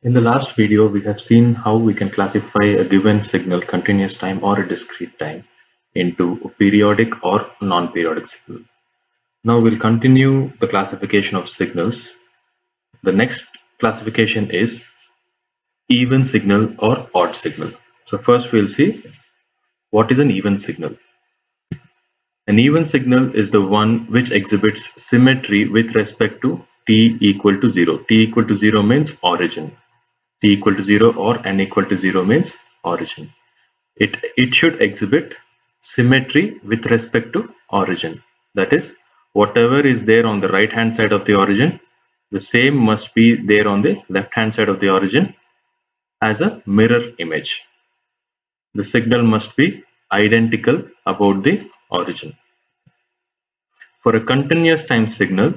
In the last video, we have seen how we can classify a given signal, continuous time or a discrete time, into a periodic or non-periodic signal. Now we'll continue the classification of signals. The next classification is even signal or odd signal. So first we'll see what is an even signal. An even signal is the one which exhibits symmetry with respect to t equal to 0. T equal to 0 means origin. T equal to 0 or n equal to 0 means origin. It should exhibit symmetry with respect to origin. That is, whatever is there on the right hand side of the origin, the same must be there on the left hand side of the origin as a mirror image. The signal must be identical about the origin. For a continuous time signal,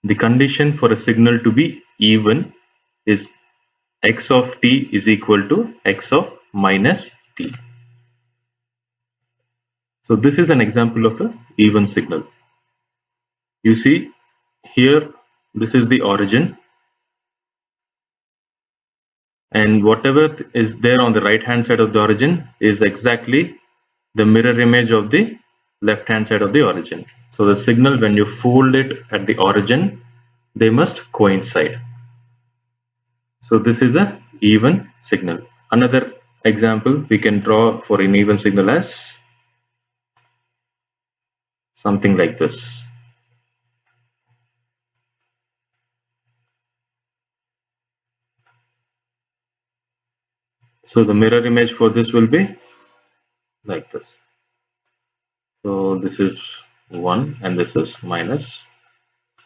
the condition for a signal to be even is x of t is equal to x of minus t. So this is an example of an even signal. You see here, this is the origin, and whatever is there on the right hand side of the origin is exactly the mirror image of the left hand side of the origin. So the signal, when you fold it at the origin, they must coincide. So this is an even signal. Another example we can draw for an even signal as something like this. So the mirror image for this will be like this. So this is 1 and this is minus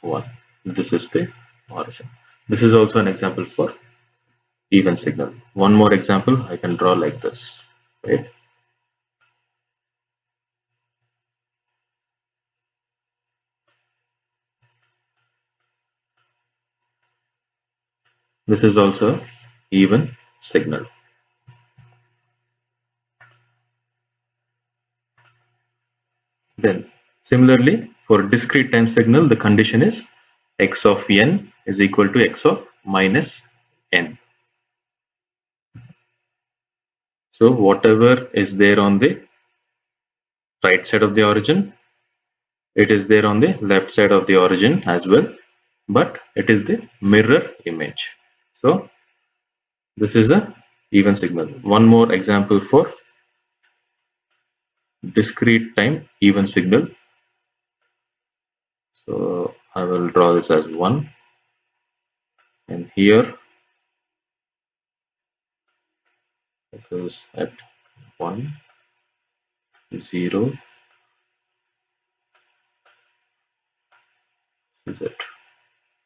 1. This is the origin. This is also an example for even signal. One more example I can draw like this, right? This is also even signal. Then similarly, for discrete time signal, the condition is x of n is equal to x of minus n. So whatever is there on the right side of the origin, it is there on the left side of the origin as well, but it is the mirror image. So this is a even signal. One more example for discrete time even signal. So I will draw this as 1, and here this is at 1, 0, is at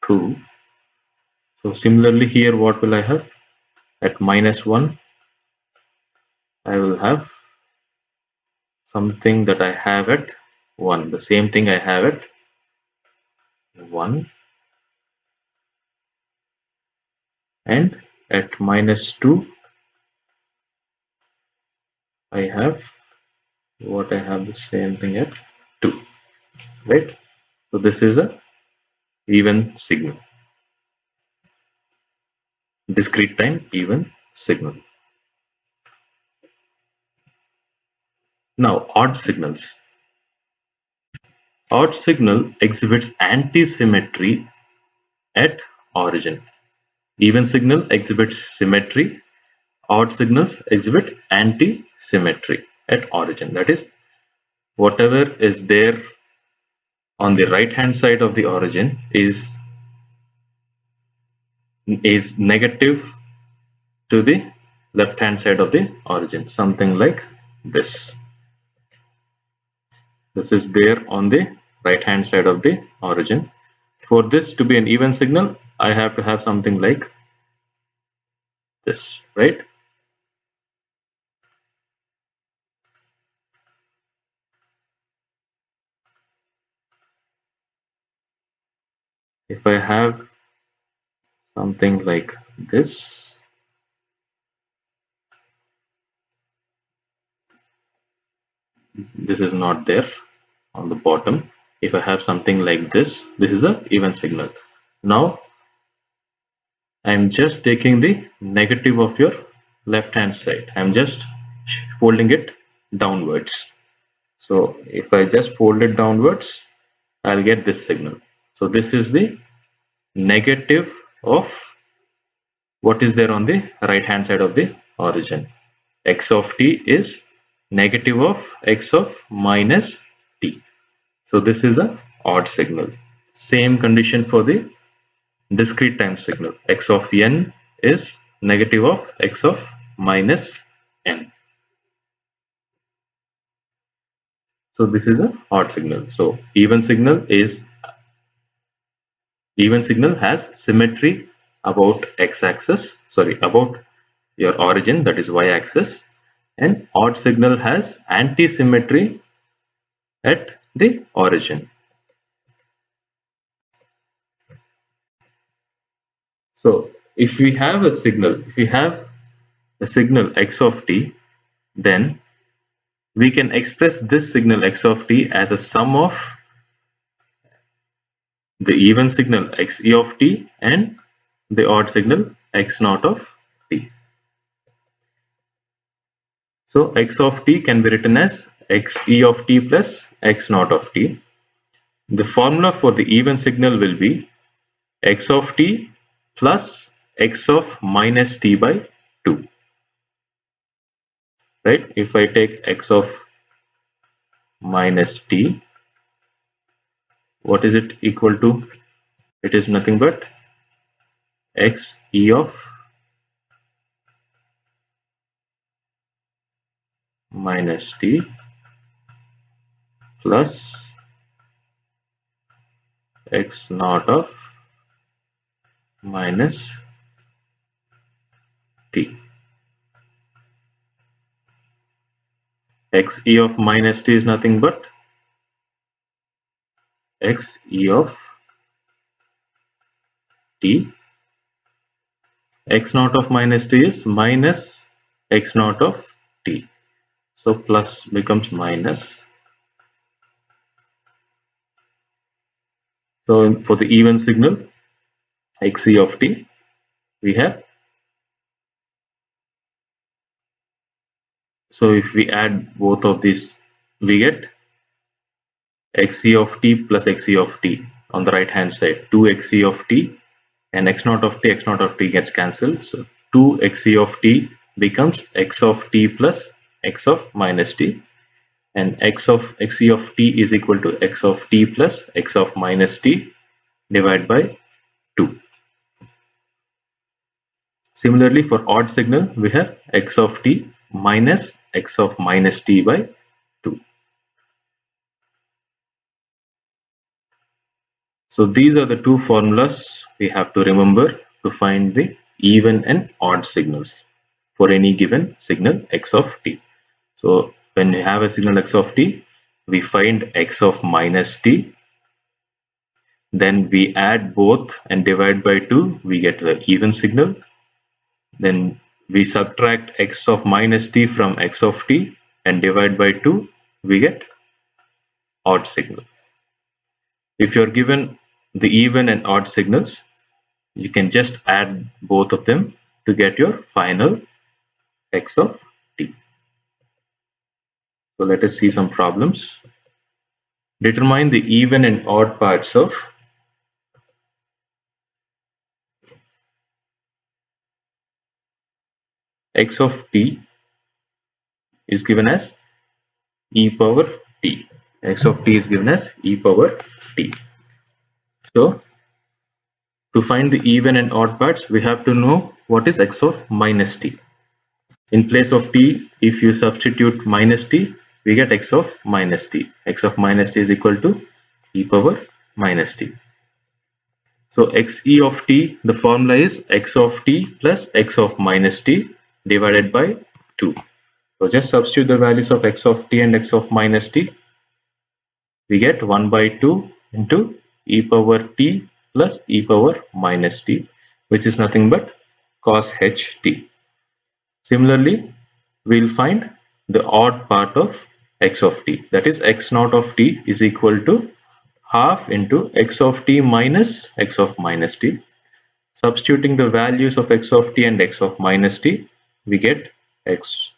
2. So similarly here, what will I have? At minus 1, I will have something that I have at 1. The same thing I have at 1, and at minus 2, I have what I have the same thing at 2, right? So this is a even signal, discrete time even signal. Now odd signals. Odd signal exhibits anti-symmetry at origin. Even signal exhibits symmetry. Odd signals exhibit anti-symmetry at origin. That is, whatever is there on the right hand side of the origin is negative to the left hand side of the origin, something like this. This is there on the right hand side of the origin. For this to be an even signal, I have to have something like this, right? If I have something like this, this is not there on the bottom. If I have something like this is a even signal. Now I'm just taking the negative of your left hand side. I'm just folding it downwards. So if I just fold it downwards, I'll get this signal. So this is the negative of what is there on the right hand side of the origin. X of t is negative of x of minus t. So this is a odd signal. Same condition for the discrete time signal. X of n is negative of x of minus n. So this is a odd signal. So even signal has symmetry about x-axis, sorry, about your origin, that is y-axis, and odd signal has anti-symmetry at the origin. So if we have a signal, x of t, then we can express this signal x of t as a sum of the even signal xe of t and the odd signal x naught of t. So x of t can be written as xe of t plus x naught of t. The formula for the even signal will be x of t plus x of minus t by 2. Right? If I take x of minus t, what is it equal to? It is nothing but xe of minus t plus x naught of minus t. Xe of minus t is nothing but xe of t. X naught of minus t is minus x naught of t. So plus becomes minus. So for the even signal xe of t, we have, so if we add both of these, we get xe of t plus xe of t on the right hand side. 2 xe of t and x naught of t gets cancelled. So 2 xe of t becomes x of t plus x of minus t, and xe of t is equal to x of t plus x of minus t divided by 2. Similarly, for odd signal, we have x of t minus x of minus t by 2. So these are the two formulas we have to remember to find the even and odd signals for any given signal x of t. So when we have a signal x of t, we find x of minus t, then we add both and divide by 2, we get the even signal. Then we subtract x of minus t from x of t and divide by 2, we get odd signal. If you're given the even and odd signals, you can just add both of them to get your final x of t. So let us see some problems. Determine the even and odd parts of x of t is given as e power t. X of t is given as e power t. So to find the even and odd parts, we have to know what is x of minus t. In place of t, if you substitute minus t, we get x of minus t. X of minus t is equal to e power minus t. So xe of t, the formula is x of t plus x of minus t divided by 2. So just substitute the values of x of t and x of minus t. We get 1 by 2 into e power t plus e power minus t, which is nothing but cos ht. Similarly, we'll find the odd part of x of t, that is x naught of t is equal to half into x of t minus x of minus t. Substituting the values of x of t and x of minus t, we get x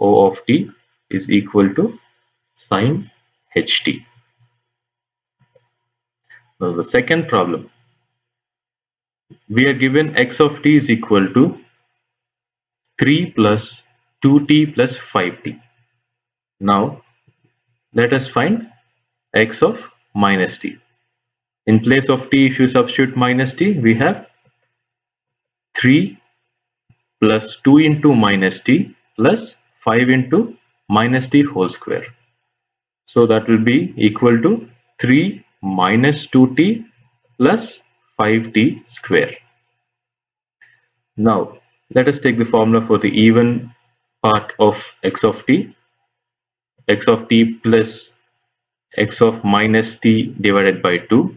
o of t is equal to sine ht. Now the second problem, we are given x of t is equal to 3 plus 2t plus 5t. Now let us find x of minus t. In place of t, if you substitute minus t, we have 3 plus 2 into minus t plus 5 into minus t whole square. So that will be equal to 3 minus 2t plus 5t square. Now let us take the formula for the even part of x of t. X of t plus x of minus t divided by 2.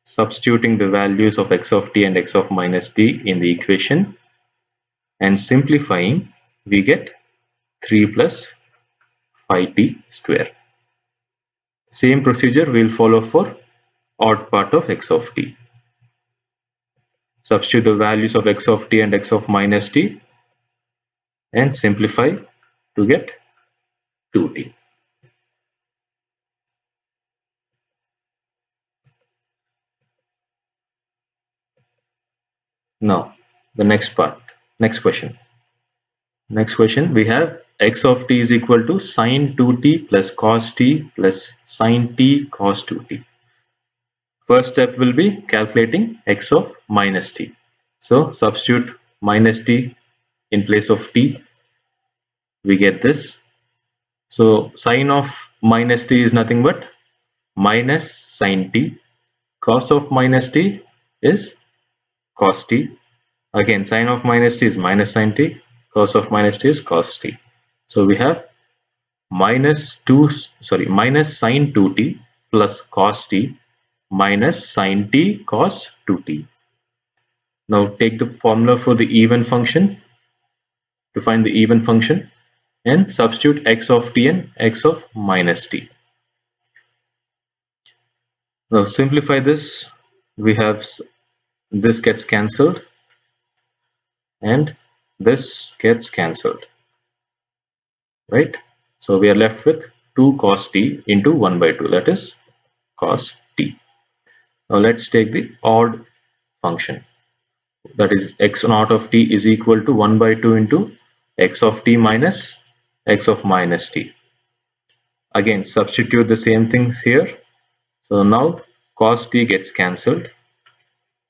Substituting the values of x of t and x of minus t in the equation and simplifying, we get 3 plus 5t square. Same procedure will follow for odd part of x of t. Substitute the values of x of t and x of minus t and simplify to get 2t. Now the next question. Next question, we have x of t is equal to sine 2t plus cos t plus sine t cos 2t. First step will be calculating x of minus t. So substitute minus t in place of t. We get this. So sine of minus t is nothing but minus sine t. Cos of minus t is cos t. Again, sine of minus t is minus sine t. Cos of minus t is cos t. So we have minus sine 2t plus cos t minus sine t cos 2t. Now take the formula for the even function to find the even function and substitute x of t and x of minus t. Now simplify this. We have this gets cancelled and this gets cancelled, right? So we are left with 2 cos t into 1 by 2, that is cos t. Now let's take the odd function, that is x naught of t is equal to 1 by 2 into x of t minus x of minus t. Again, substitute the same things here. So now cos t gets cancelled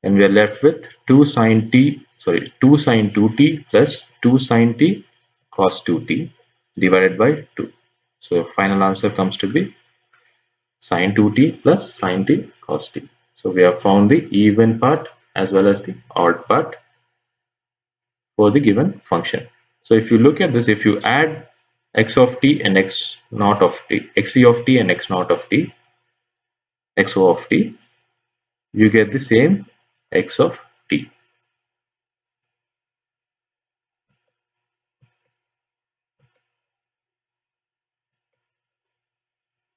and we are left with 2 sine 2t plus 2 sine t cos 2t divided by 2. So final answer comes to be sine 2t plus sine t cos t. So we have found the even part as well as the odd part for the given function. So if you look at this, if you add x of t and x naught of t, xe of t and x naught of t, xo of t, you get the same x of t.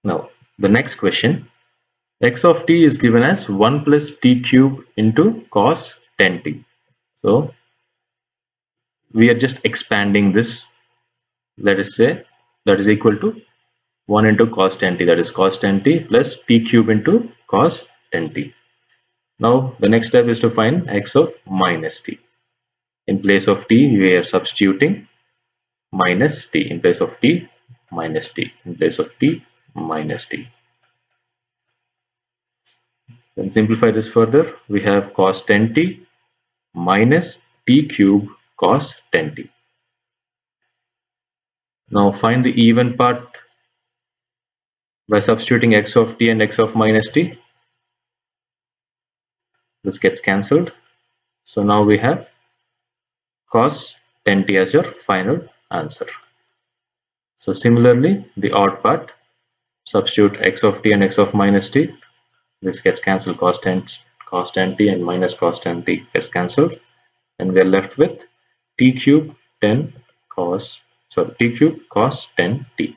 Now the next question, x of t is given as 1 plus t cube into cos 10t. So we are just expanding this. Let us say that is equal to 1 into cos 10t, that is cos 10t plus t cube into cos 10t. Now the next step is to find x of minus t. In place of t, we are substituting minus t. In place of t, minus t. In place of t, minus t. Then simplify this further. We have cos 10t minus t cube cos 10t. Now find the even part by substituting x of t and x of minus t. This gets cancelled. So now we have cos 10t as your final answer. So similarly, the odd part, substitute x of t and x of minus t. This gets cancelled, cos 10t and minus cos 10t gets cancelled. And we are left with t cube cos 10t.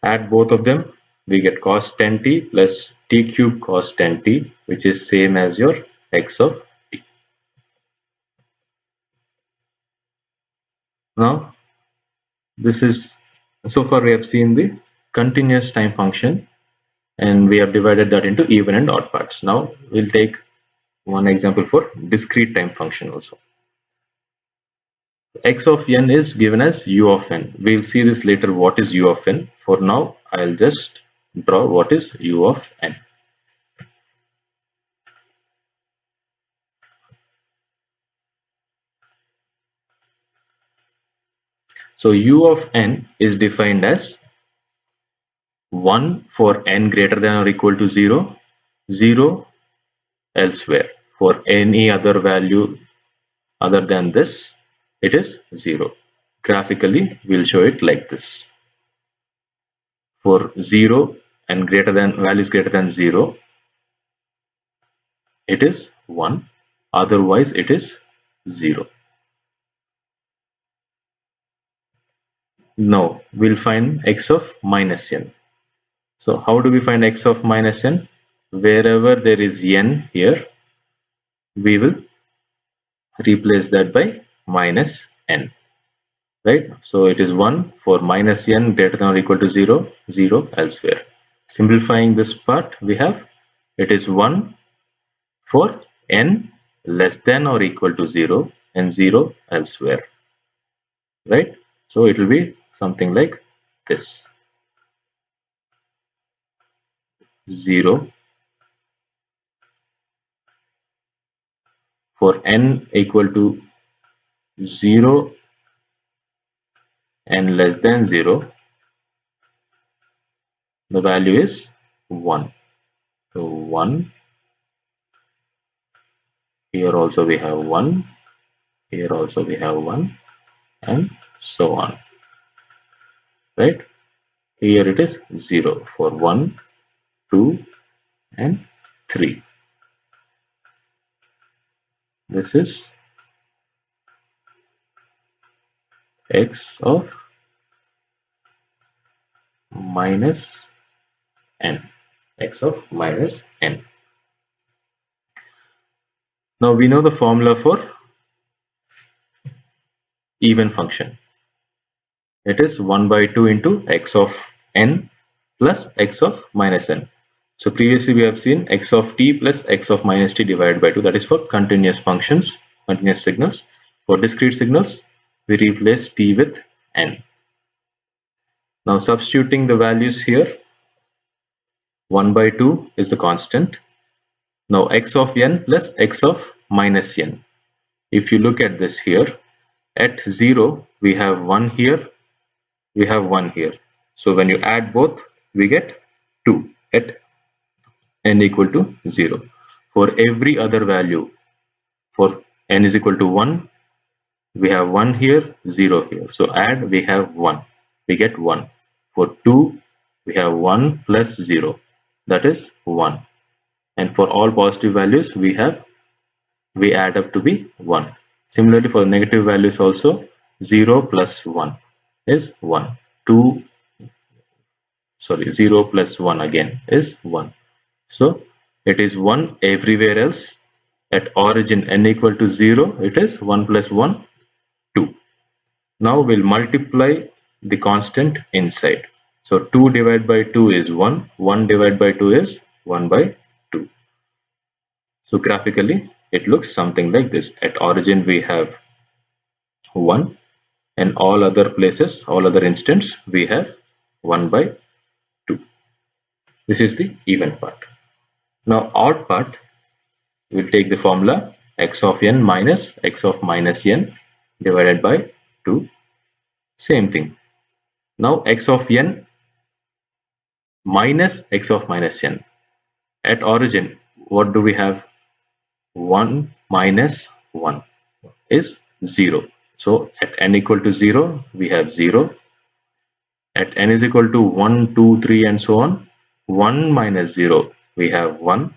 Add both of them, we get cos 10t plus t cube cos 10t, which is same as your x of t. Now this is, so far we have seen the continuous time function and we have divided that into even and odd parts. Now we'll take one example for discrete time function also. X of n is given as u of n. We'll see this later, what is u of n. For now I'll just draw what is u of n. So u of n is defined as 1 for n greater than or equal to 0, 0 elsewhere. For any other value other than this, it is 0. Graphically, we'll show it like this. For 0 and greater than values greater than 0, it is 1. Otherwise, it is 0. Now, we'll find x of minus n. So, how do we find x of minus n? Wherever there is n here, we will replace that by minus n. Right? So it is 1 for minus n greater than or equal to 0, 0 elsewhere. Simplifying this part, we have it is 1 for n less than or equal to 0 and 0 elsewhere. Right? So it will be something like this. 0 for n equal to 0 and less than 0, the value is 1. So 1, here also we have 1, here also we have 1, and so on. Right? Here it is 0 for 1, 2, and 3. This is x of minus n. X of minus n. Now we know the formula for even function. It is 1 by 2 into x of n plus x of minus n. So previously we have seen x of t plus x of minus t divided by 2. That is for continuous functions, continuous signals. For discrete signals, we replace t with n. Now substituting the values here, 1 by 2 is the constant. Now x of n plus x of minus n. If you look at this here, at 0 we have 1 here, we have 1 here. So when you add both, we get 2 at n equal to 0. For every other value, for n is equal to 1, we have 1 here, 0 here. So add, we have 1, we get 1. For 2, we have 1 plus 0, that is 1. And for all positive values, we add up to be 1. Similarly, for negative values also, 0 plus 1 is 1. 0 plus 1 again is 1. So it is 1 everywhere else. At origin n equal to 0, it is 1 plus 1, 2. Now we'll multiply the constant inside. So 2 divided by 2 is 1. 1 divided by 2 is 1 by 2. So graphically, it looks something like this. At origin, we have 1, and all other places, all other instants, we have 1 by 2. This is the even part. Now, odd part, we'll take the formula x of n minus x of minus n divided by 2. Same thing. Now, x of n minus x of minus n. At origin, what do we have? 1 minus 1 is 0. So at n equal to 0, we have 0. At n is equal to 1, 2, 3 and so on, 1 minus 0, we have 1.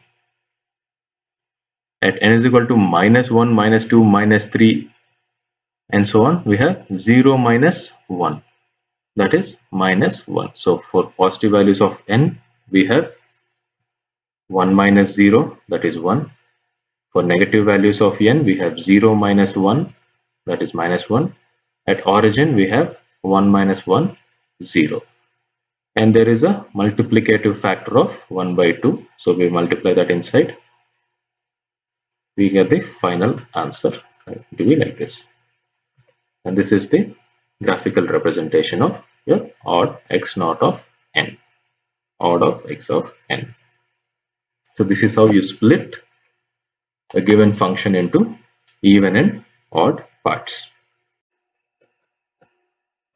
At n is equal to minus 1, minus 2, minus 3 and so on, we have 0 minus 1. That is minus 1. So for positive values of n, we have 1 minus 0, that is 1. For negative values of n, we have 0 minus 1, that is minus 1. At origin, we have 1 minus 1, 0. And there is a multiplicative factor of 1 by 2. So we multiply that inside. We get the final answer. It will be like this. And this is the graphical representation of your odd x naught of n. Odd of x of n. So this is how you split a given function into even and odd parts.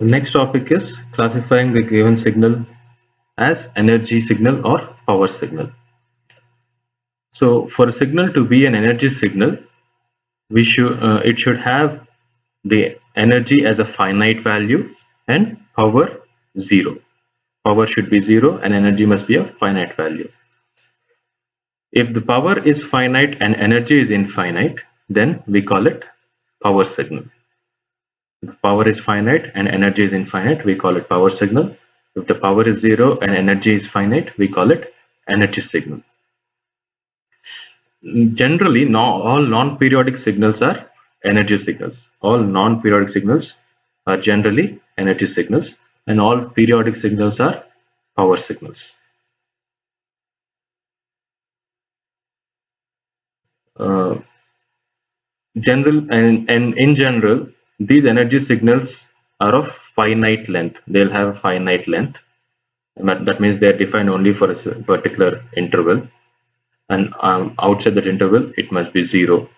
The next topic is classifying the given signal as energy signal or power signal. So for a signal to be an energy signal, it should have the energy as a finite value and power 0. Power should be 0 and energy must be a finite value. If the power is finite and energy is infinite, then we call it power signal. If power is finite and energy is infinite, we call it power signal. If the power is 0 and energy is finite, we call it energy signal. Generally, all non-periodic signals are energy signals. All non-periodic signals are generally energy signals, and all periodic signals are power signals. Uh, in general, these energy signals are of finite length. They'll have a finite length. That means they are defined only for a particular interval, and outside that interval, it must be 0.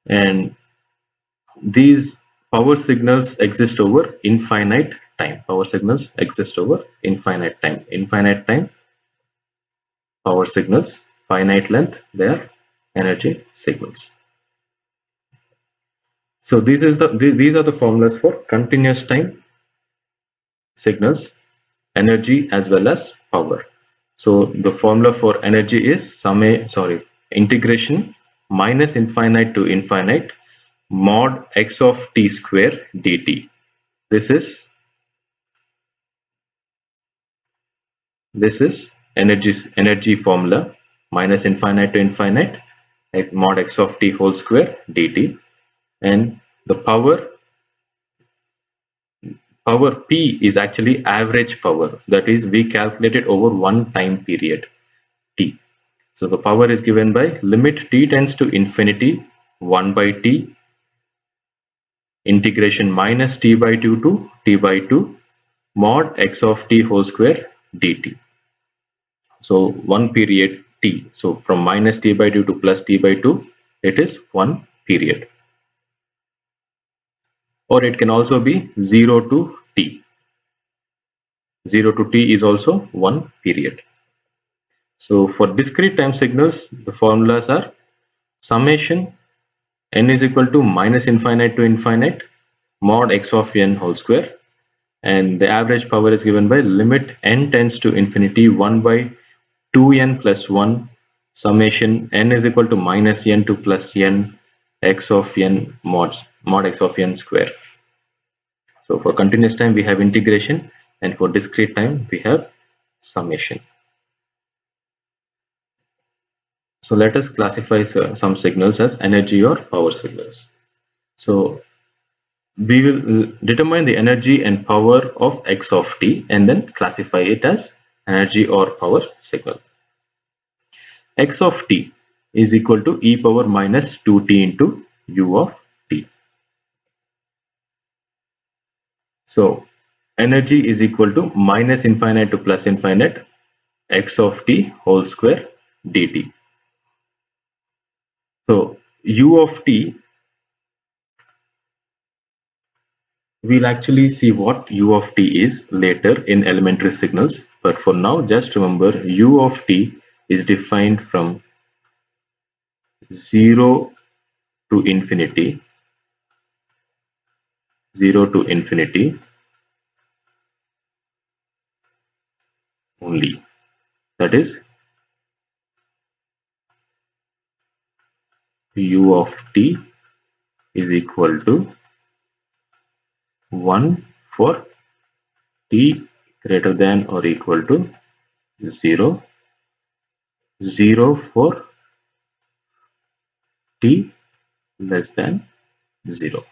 And these power signals exist over infinite time. Power signals exist over infinite time. Infinite time, power signals. Finite length, they are energy signals. So these are the formulas for continuous time signals, energy as well as power. So the formula for energy is integration minus infinite to infinite mod x of t square dt. This is energy formula minus infinite to infinite mod x of t whole square dt, and the power P is actually average power, that is we calculate it over one time period t. So the power is given by limit t tends to infinity 1 by t integration minus t by 2 to t by 2 mod x of t whole square dt. So one period t. So from minus t by 2 to plus t by 2, it is one period. Or it can also be 0 to t. 0 to t is also one period. So for discrete time signals, the formulas are summation n is equal to minus infinite to infinite mod x of n whole square, and the average power is given by limit n tends to infinity 1 by 2n plus 1 summation n is equal to minus n to plus n x of n mod x of n square. So for continuous time we have integration, and for discrete time we have summation. So let us classify some signals as energy or power signals. So we will determine the energy and power of x of t and then classify it as energy or power signal. X of t is equal to e power minus 2t into u of t. So energy is equal to minus infinite to plus infinite x of t whole square dt. So u of t, we'll actually see what u of t is later in elementary signals, but for now just remember u of t is defined from 0 to infinity, 0 to infinity only. That is u of t is equal to 1 for t greater than or equal to 0, 0 for t less than 0.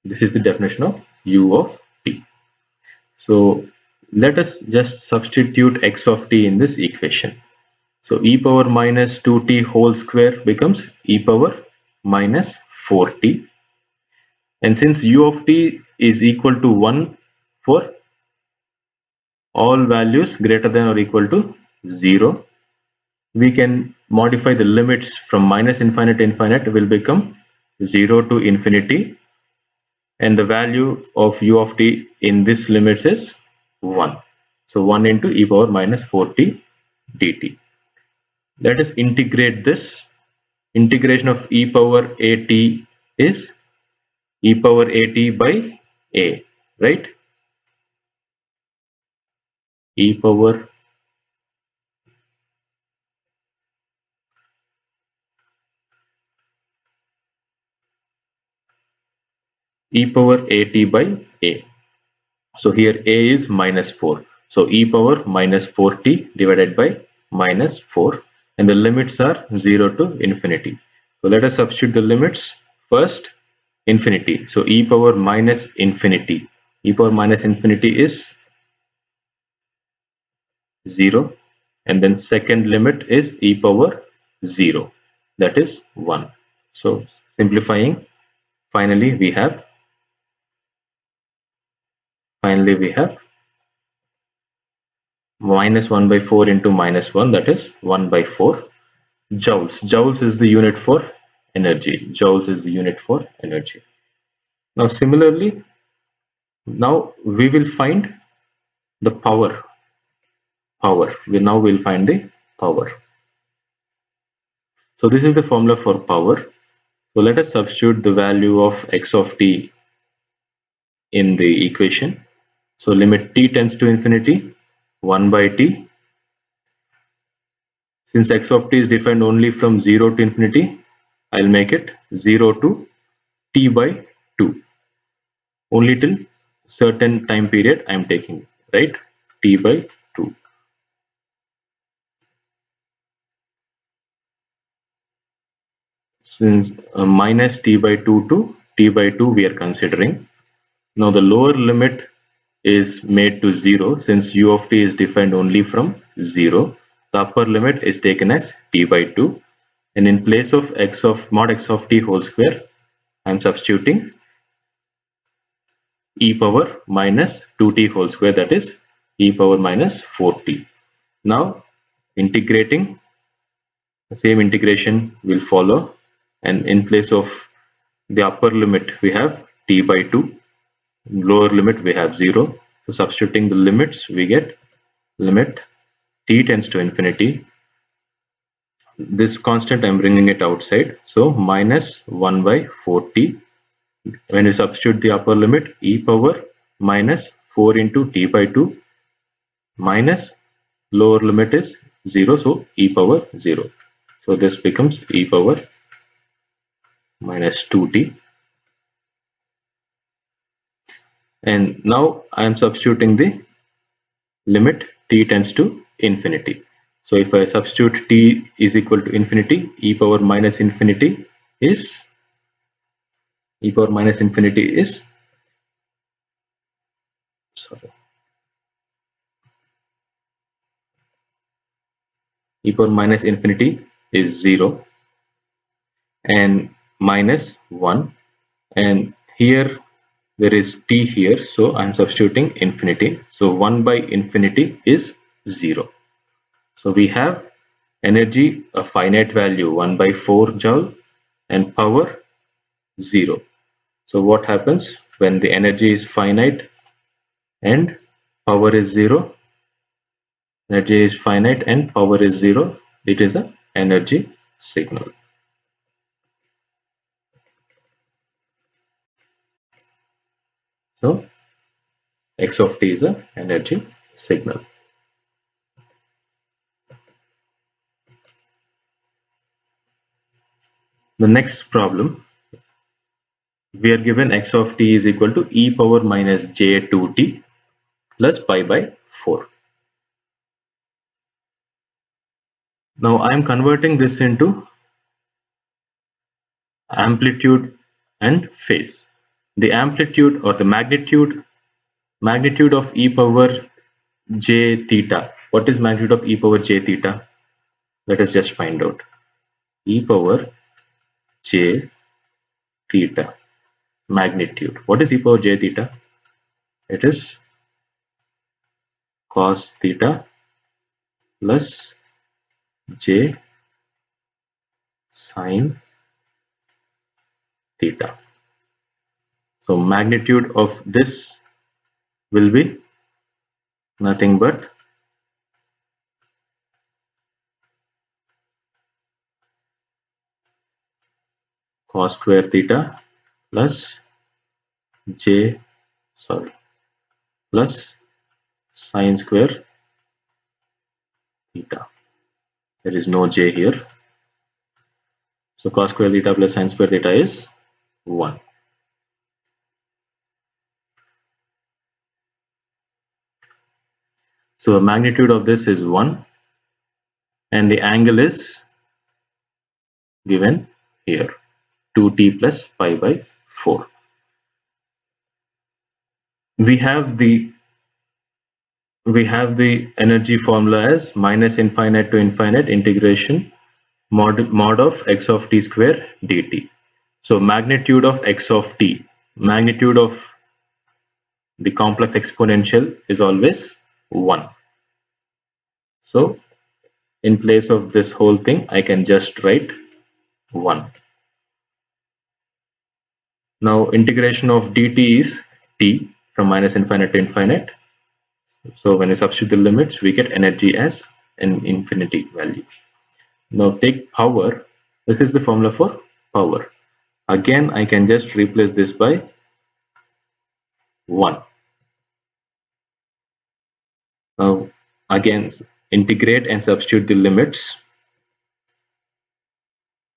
This is the definition of u of t. So let us just substitute x of t in this equation. So e power minus 2t whole square becomes e power minus 4t. And since u of t is equal to 1 for all values greater than or equal to 0, we can modify the limits from minus infinite to infinite will become 0 to infinity, and the value of u of t in this limits is 1. So 1 into e power minus 4t dt. Let us integrate this. Integration of e power at is e power at by a, right? E power at by a. So here a is minus 4. So e power minus 4t divided by minus 4, and the limits are 0 to infinity. So let us substitute the limits. First, infinity. So e power minus infinity. E power minus infinity is 0, and then second limit is e power 0, that is 1. So simplifying, finally we have minus 1 by 4 into minus 1, that is 1 by 4 joules. Joules is the unit for energy. Joules is the unit for energy. Now similarly, now we will find the power. Now we'll find the power. So this is the formula for power. So let us substitute the value of x of t in the equation. So limit t tends to infinity, 1 by t. Since x of t is defined only from 0 to infinity, I'll make it 0 to t by 2. Only till certain time period I'm taking, right? T by 2. Since minus t by 2 to t by 2 we are considering. Now the lower limit is made to 0 since u of t is defined only from 0. The upper limit is taken as t by 2, and in place of x of mod x of t whole square, I am substituting e power minus 2t whole square, that is e power minus 4t. Now integrating, the same integration will follow, and in place of the upper limit we have t by 2, lower limit we have 0. So substituting the limits we get limit t tends to infinity. This constant I'm bringing it outside, so minus 1 by 4t. When you substitute the upper limit, e power minus 4 into t by 2 minus lower limit is 0, so e power 0. So this becomes e power minus 2t. And now I am substituting the limit t tends to infinity. So if I substitute t is equal to infinity, e power minus infinity is sorry, e power minus infinity is 0 and minus 1, and here there is t here, so I'm substituting infinity. So 1 by infinity is 0. So we have energy a finite value 1 by 4 joule and power 0. So what happens when the energy is finite and power is 0? Energy is finite and power is 0. It is an energy signal. So x of t is an energy signal. The next problem, we are given x of t is equal to e power minus j2t plus pi by 4. Now I am converting this into amplitude and phase. The amplitude or the magnitude of e power j theta. What is magnitude of e power j theta? Let us just find out. E power j theta magnitude. What is e power j theta? It is cos theta plus j sine theta. So magnitude of this will be nothing but cos square theta plus j sorry plus sine square theta. There is no j here. So cos square theta plus sine square theta is 1. So the magnitude of this is 1 and the angle is given here 2t plus pi by 4. We have the energy formula as minus infinite to infinite integration mod of x of t square dt. So magnitude of x of t, magnitude of the complex exponential is always 1. So in place of this whole thing, I can just write 1. Now integration of dt is t from minus infinite to infinite. So when we substitute the limits, we get energy as an infinity value. Now take power. This is the formula for power. Again, I can just replace this by 1. Now again, integrate and substitute the limits.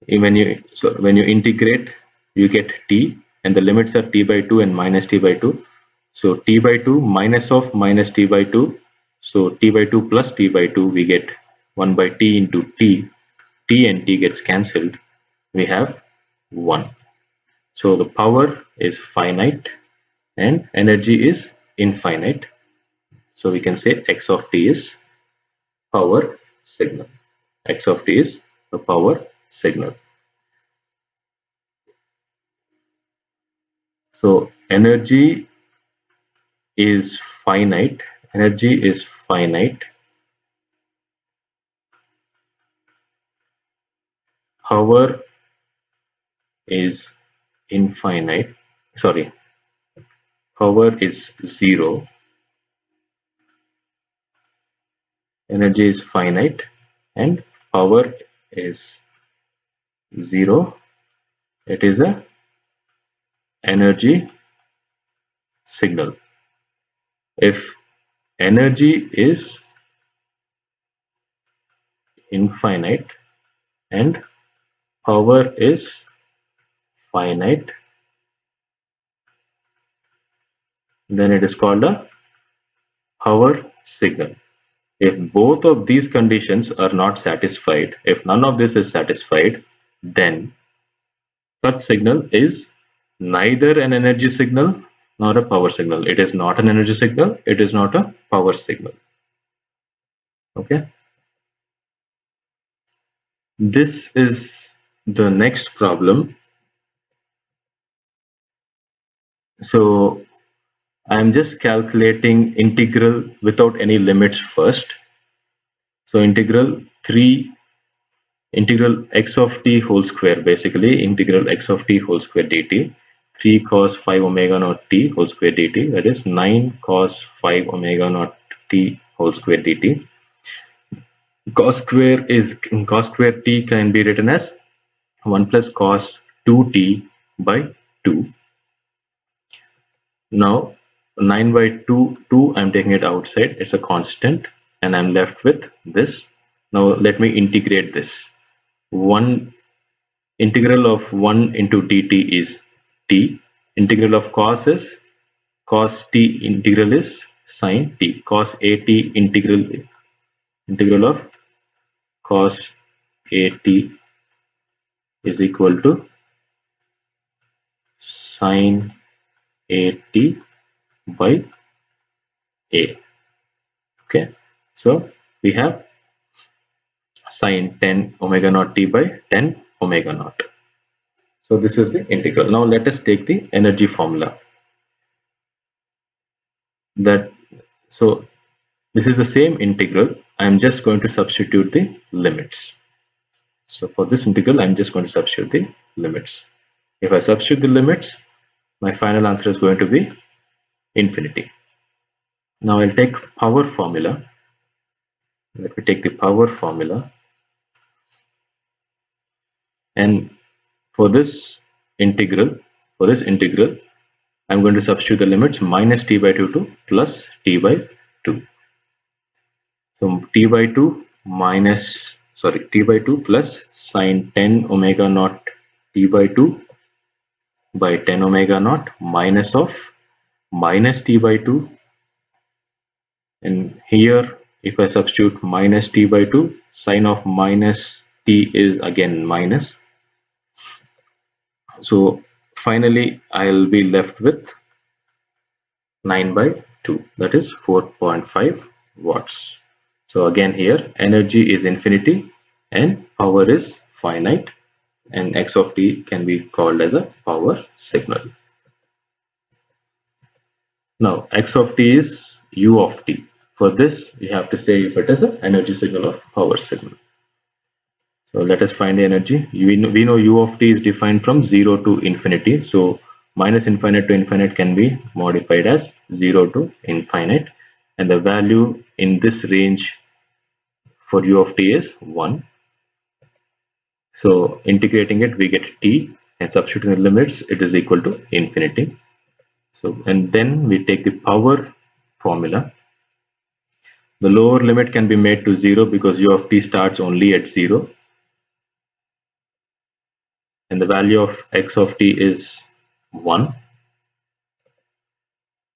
When you integrate, you get t, and the limits are t by 2 and minus t by 2. So t by 2 minus of minus t by 2. So t by 2 plus t by 2, we get 1 by t into t. T and t gets cancelled. We have 1. So the power is finite and energy is infinite. So we can say x of t is power signal. X of t is the power signal. So energy is finite. Energy is finite. Power is infinite. Sorry, power is 0. Energy is finite and power is 0. It is a energy signal. If energy is infinite and power is finite, then it is called a power signal. If both of these conditions are not satisfied, if none of this is satisfied, then such signal is neither an energy signal nor a power signal. It is not an energy signal, it is not a power signal. Okay. This is the next problem. So I'm just calculating integral without any limits first. So integral x of t whole square, basically integral x of t whole square dt, 3 cos 5 omega naught t whole square dt, that is 9 cos 5 omega naught t whole square dt. Cos square t can be written as 1 plus cos 2t by 2. Now 9 by 2 I'm taking it outside, it's a constant, and I'm left with this. Now let me integrate this. 1 integral of 1 into dt is t. Integral of cos is cos t, integral is sine t. Cos at integral of cos AT is equal to sine AT by A. Okay, so we have sine 10 omega naught t by 10 omega naught. So this is the integral. Now let us take the energy formula. So this is the same integral. I am just going to substitute the limits. So for this integral, I'm just going to substitute the limits. If I substitute the limits, my final answer is going to be infinity. Now I'll take power formula. Let me take the power formula. And for this integral, I'm going to substitute the limits minus t by 2 to plus t by 2. So t by 2 plus sine 10 omega naught t by 2 by 10 omega naught minus of minus t by 2, and here if I substitute minus t by 2, sine of minus t is again minus. So finally I'll be left with 9 by 2, that is 4.5 watts. So again here energy is infinity and power is finite, and x of t can be called as a power signal. Now x of t is u of t. For this you have to say if it is an energy signal or power signal. So let us find the energy. We know u of t is defined from 0 to infinity. So minus infinite to infinite can be modified as 0 to infinite, and the value in this range for u of t is 1. So integrating it, we get t, and substituting the limits, it is equal to infinity. So and then we take the power formula. The lower limit can be made to 0 because u of t starts only at 0, and the value of x of t is 1.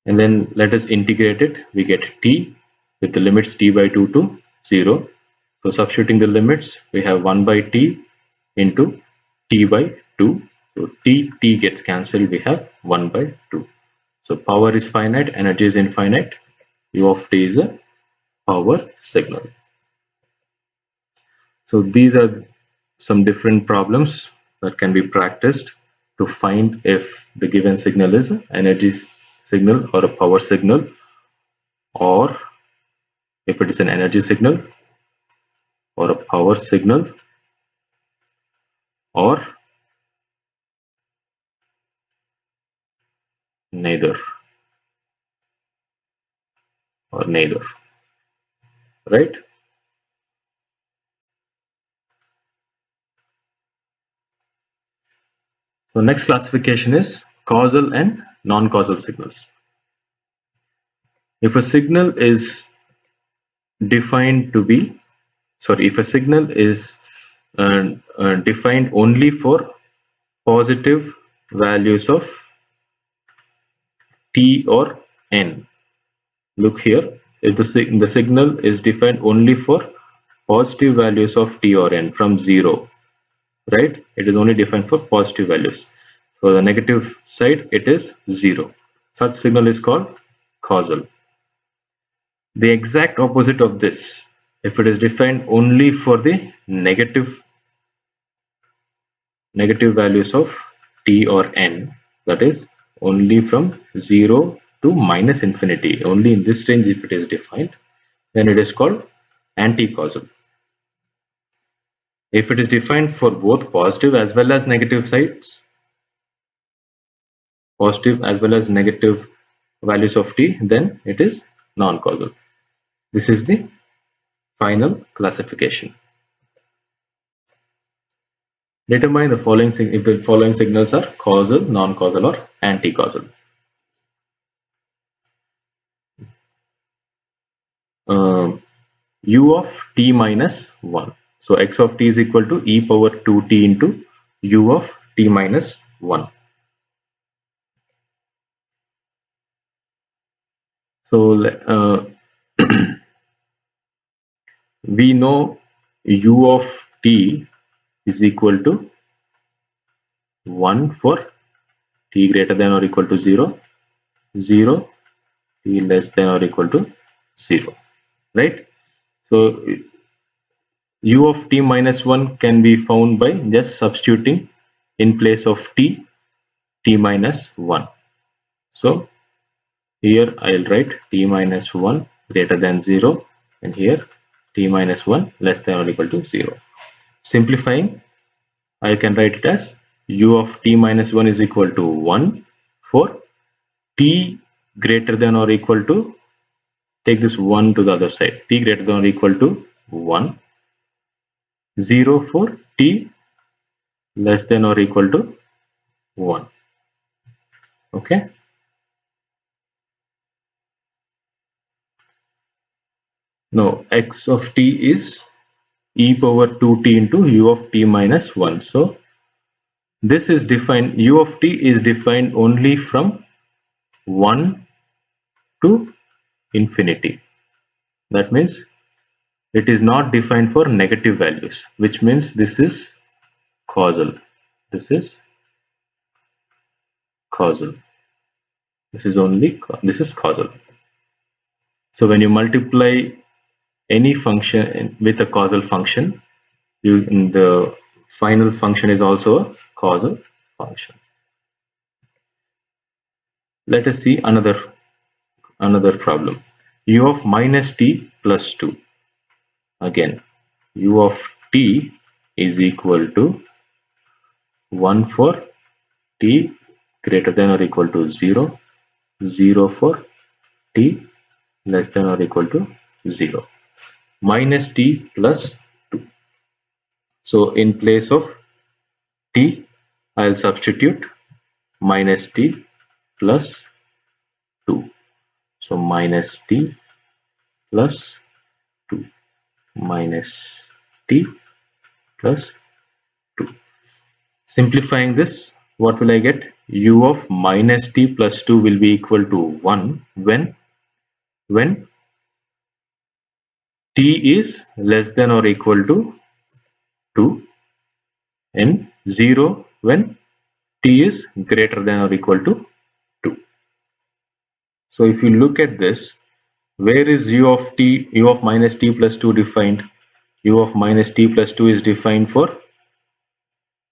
And then let us integrate it. We get t with the limits t by 2 to 0. So substituting the limits, we have 1 by t into t by 2. So t gets cancelled, we have 1 by 2. So power is finite, energy is infinite, u of t is a power signal. So these are some different problems that can be practiced to find if the given signal is an energy signal or a power signal, or if it is an energy signal or a power signal, or neither, right? So next classification is causal and non-causal signals. If a signal is defined to be, if a signal is defined only for positive values of t or n. Look here, if the signal is defined only for positive values of t or n from 0, right? It is only defined for positive values. For the negative side, it is 0. Such signal is called causal. The exact opposite of this, if it is defined only for the negative values of t or n, that is only from 0 to minus infinity, only in this range if it is defined, then it is called anti-causal. If it is defined for both positive as well as negative sides, positive as well as negative values of t, then it is non-causal. This is the final classification. Determine the following if the following signals are causal, non-causal, or anti-causal. U of t minus 1. So x of t is equal to e power 2t into u of t minus 1. So we know u of t is equal to 1 for t greater than or equal to 0, 0 t less than or equal to 0, right? So u of t minus 1 can be found by just substituting in place of t minus 1. So here I'll write t minus 1 greater than 0, and here t minus 1 less than or equal to 0. Simplifying, I can write it as u of t minus 1 is equal to 1 for t greater than or equal to, take this 1 to the other side, t greater than or equal to 1, 0 for t less than or equal to 1. Okay. Now x of t is e power 2t into u of t minus 1. So this is defined, u of t is defined only from 1 to infinity. That means it is not defined for negative values, which means this is causal. This is causal. This is causal. So when you multiply any function with a causal function, the final function is also a causal function. Let us see another problem. U of minus t plus 2. Again, u of t is equal to 1 for t greater than or equal to 0, 0 for t less than or equal to 0, minus t plus 2. So in place of t, I'll substitute minus t plus 2. So minus t plus 2 minus t plus 2. Simplifying this, what will I get? U of minus t plus 2 will be equal to 1 when t is less than or equal to 2 and 0 when t is greater than or equal to 2. So if you look at this, where is u of minus t plus 2 defined? U of minus t plus 2 is defined for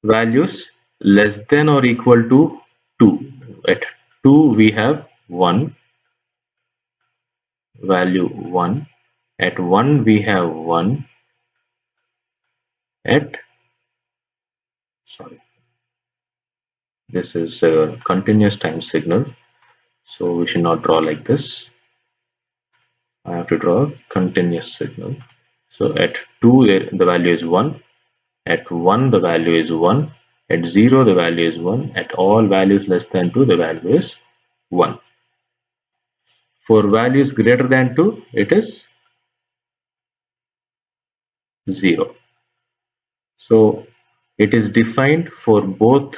values less than or equal to 2. At 2 we have 1, value 1. At 1 we have 1. At, sorry, this is a continuous time signal, so we should not draw like this. I have to draw a continuous signal. So at 2 the value is 1. At 1 the value is 1. At 0 the value is 1. At all values less than 2 the value is 1. For values greater than 2 it is 0. So it is defined for both,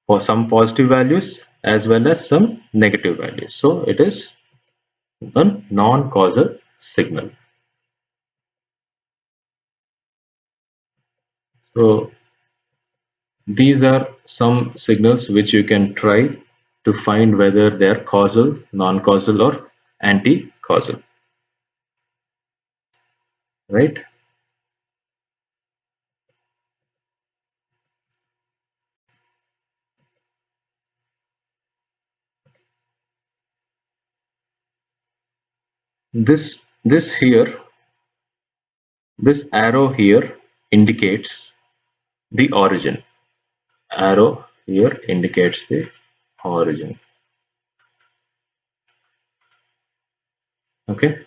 for some positive values as well as some negative values. So it is a non-causal signal. So these are some signals which you can try to find whether they are causal, non-causal or anti-causal, right? This here, this arrow here indicates the origin. Arrow here indicates the origin. Okay.